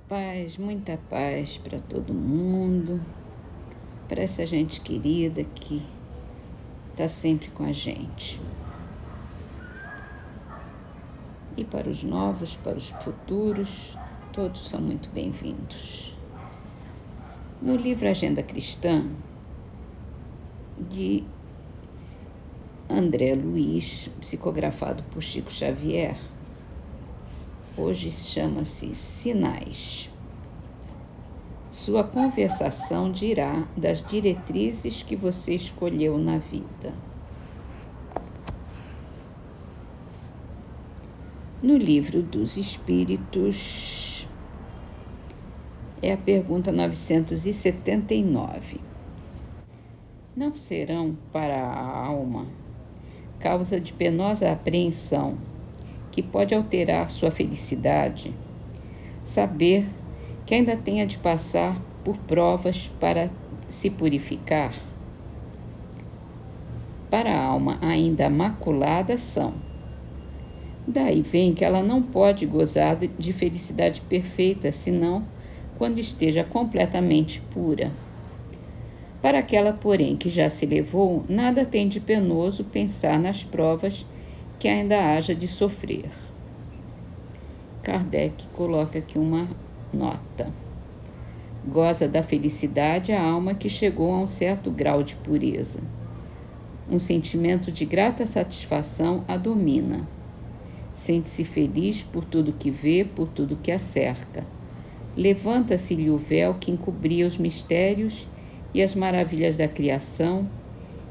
Paz, muita paz para todo mundo, para essa gente querida que está sempre com a gente. E para os novos, para os futuros, todos são muito bem-vindos. No livro Agenda Cristã, de André Luiz, psicografado por Chico Xavier, hoje chama-se Sinais. Sua conversação dirá das diretrizes que você escolheu na vida. No Livro dos Espíritos, é a pergunta 979. Não serão para a alma causa de penosa apreensão que pode alterar sua felicidade saber que ainda tenha de passar por provas para se purificar? Para a alma ainda maculada são. Daí vem que ela não pode gozar de felicidade perfeita, senão quando esteja completamente pura. Para aquela, porém, que já se elevou, nada tem de penoso pensar nas provas que ainda haja de sofrer. Kardec coloca aqui uma nota. Goza da felicidade a alma que chegou a um certo grau de pureza. Um sentimento de grata satisfação a domina. Sente-se feliz por tudo que vê, por tudo que a cerca. Levanta-se-lhe o véu que encobria os mistérios e as maravilhas da criação,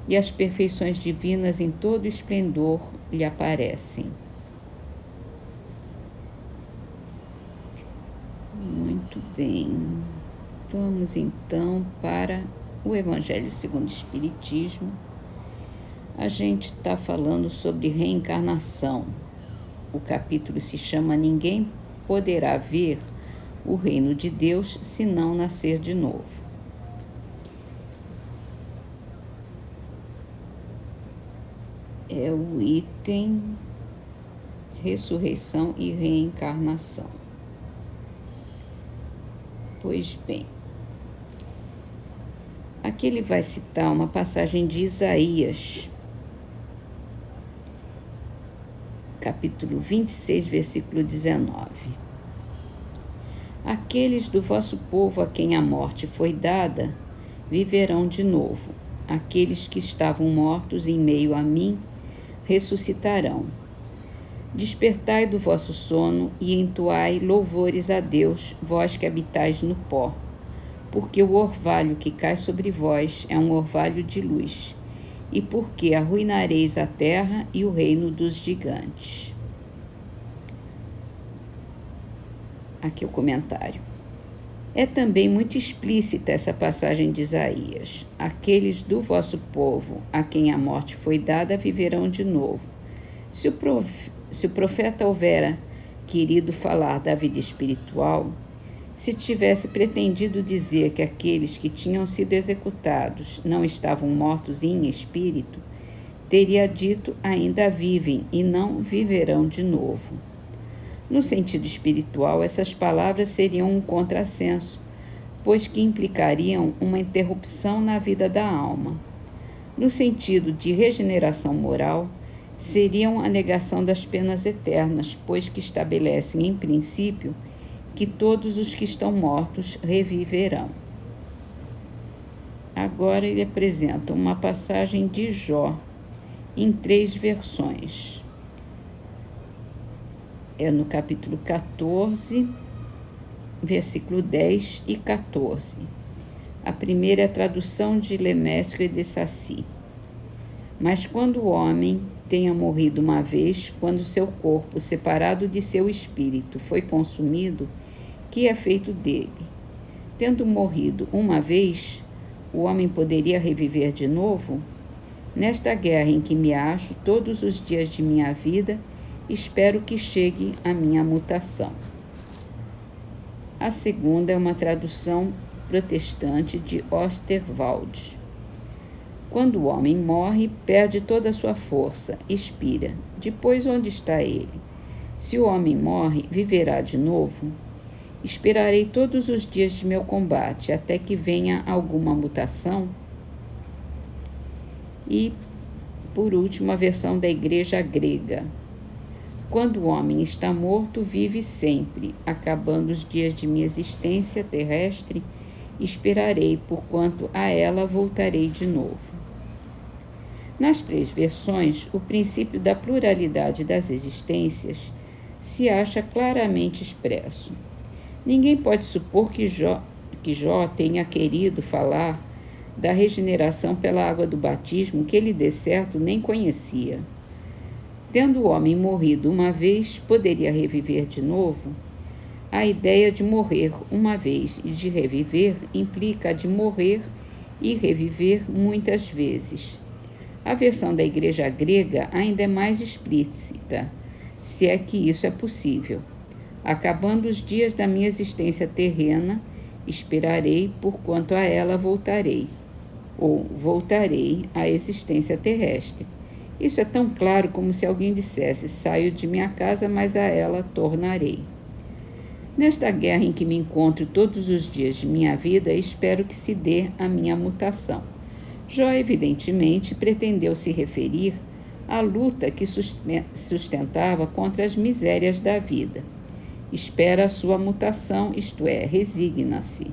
e as perfeições divinas em todo esplendor lhe aparecem. Muito bem. Vamos então para o Evangelho segundo o Espiritismo. A gente está falando sobre reencarnação. O capítulo se chama Ninguém poderá ver o reino de Deus se não nascer de novo. É o item ressurreição e reencarnação. Pois bem, aqui ele vai citar uma passagem de Isaías, capítulo 26, versículo 19. Aqueles do vosso povo a quem a morte foi dada, viverão de novo. Aqueles que estavam mortos em meio a mim, ressuscitarão. Despertai do vosso sono e entoai louvores a Deus, vós que habitais no pó, porque o orvalho que cai sobre vós é um orvalho de luz, e porque arruinareis a terra e o reino dos gigantes. Aqui o comentário. É também muito explícita essa passagem de Isaías. Aqueles do vosso povo, a quem a morte foi dada, viverão de novo. Se o profeta houvera querido falar da vida espiritual, se tivesse pretendido dizer que aqueles que tinham sido executados não estavam mortos em espírito, teria dito ainda vivem e não viverão de novo. No sentido espiritual, essas palavras seriam um contrassenso, pois que implicariam uma interrupção na vida da alma. No sentido de regeneração moral, seriam a negação das penas eternas, pois que estabelecem, em princípio, que todos os que estão mortos reviverão. Agora ele apresenta uma passagem de Jó, em 3 versões. É no capítulo 14, versículo 10 e 14. A primeira é a tradução de Lemestre de Sacy. Mas quando o homem tenha morrido uma vez, quando seu corpo, separado de seu espírito, foi consumido, que é feito dele? Tendo morrido uma vez, o homem poderia reviver de novo? Nesta guerra em que me acho todos os dias de minha vida, espero que chegue a minha mutação. A segunda é uma tradução protestante de Osterwald. Quando o homem morre, perde toda a sua força, expira. Depois, onde está ele? Se o homem morre, viverá de novo? Esperarei todos os dias de meu combate, até que venha alguma mutação. E, por último, a versão da Igreja grega. Quando o homem está morto, vive sempre. Acabando os dias de minha existência terrestre, esperarei, porquanto a ela voltarei de novo. Nas três versões, o princípio da pluralidade das existências se acha claramente expresso. Ninguém pode supor que Jó tenha querido falar da regeneração pela água do batismo, que ele, de certo, nem conhecia. Tendo o homem morrido uma vez, poderia reviver de novo? A ideia de morrer uma vez e de reviver implica a de morrer e reviver muitas vezes. A versão da Igreja grega ainda é mais explícita, se é que isso é possível. Acabando os dias da minha existência terrena, esperarei, porquanto a ela voltarei, ou voltarei à existência terrestre. Isso é tão claro como se alguém dissesse: saio de minha casa, mas a ela tornarei. Nesta guerra em que me encontro todos os dias de minha vida, espero que se dê a minha mutação. Jó, evidentemente, pretendeu se referir à luta que sustentava contra as misérias da vida. Espera a sua mutação, isto é, resigna-se.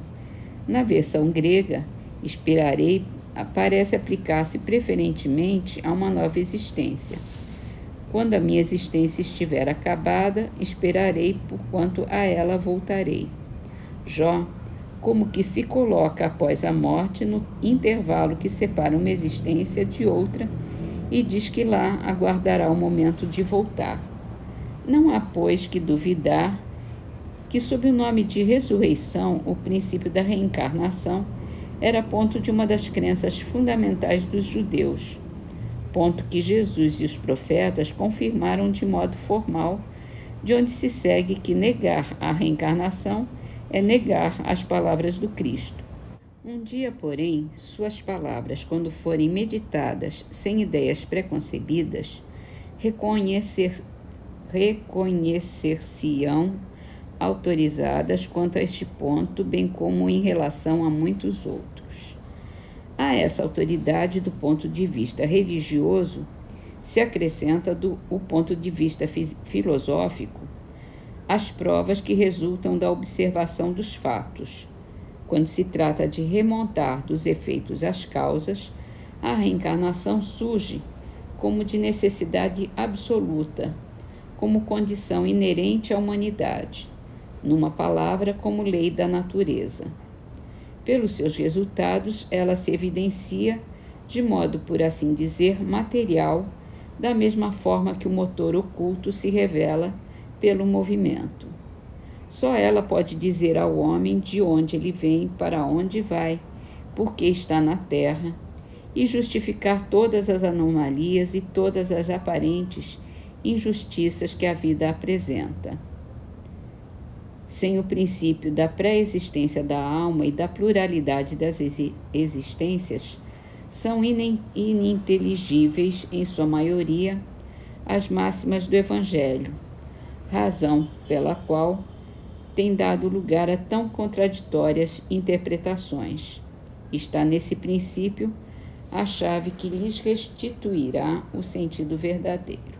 Na versão grega, esperarei parece aplicar-se preferentemente a uma nova existência. Quando a minha existência estiver acabada, esperarei, porquanto a ela voltarei. Jó, como que se coloca após a morte no intervalo que separa uma existência de outra e diz que lá aguardará o momento de voltar. Não há, pois, que duvidar que, sob o nome de ressurreição, o princípio da reencarnação era ponto de uma das crenças fundamentais dos judeus, ponto que Jesus e os profetas confirmaram de modo formal, de onde se segue que negar a reencarnação é negar as palavras do Cristo. Um dia, porém, suas palavras, quando forem meditadas sem ideias preconcebidas, reconhecer-se-ão autorizadas quanto a este ponto, bem como em relação a muitos outros. A essa autoridade do ponto de vista religioso se acrescenta o ponto de vista filosófico as provas que resultam da observação dos fatos. Quando se trata de remontar dos efeitos às causas, a reencarnação surge como de necessidade absoluta, como condição inerente à humanidade, numa palavra, como lei da natureza. Pelos seus resultados, ela se evidencia de modo, por assim dizer, material, da mesma forma que o motor oculto se revela pelo movimento. Só ela pode dizer ao homem de onde ele vem, para onde vai, por que está na terra, e justificar todas as anomalias e todas as aparentes injustiças que a vida apresenta. Sem o princípio da pré-existência da alma e da pluralidade das existências, são ininteligíveis, em sua maioria, as máximas do Evangelho, razão pela qual tem dado lugar a tão contraditórias interpretações. Está nesse princípio a chave que lhes restituirá o sentido verdadeiro.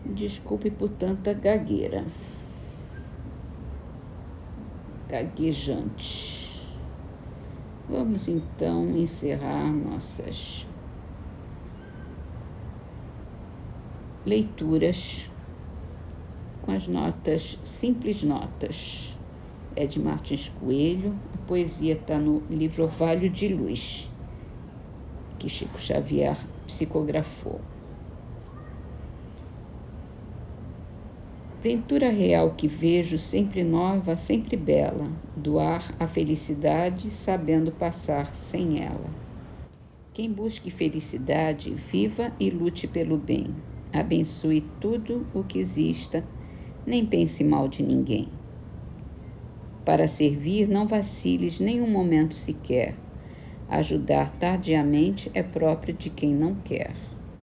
Desculpe por tanta gagueira. Gaguejante. Vamos então encerrar nossas leituras com as notas, simples notas. É de Martins Coelho, a poesia está no livro Orvalho de Luz, que Chico Xavier psicografou. Ventura real que vejo, sempre nova, sempre bela, doar a felicidade, sabendo passar sem ela. Quem busque felicidade, viva e lute pelo bem. Abençoe tudo o que exista, nem pense mal de ninguém. Para servir, não vaciles nenhum momento sequer. Ajudar tardiamente é próprio de quem não quer.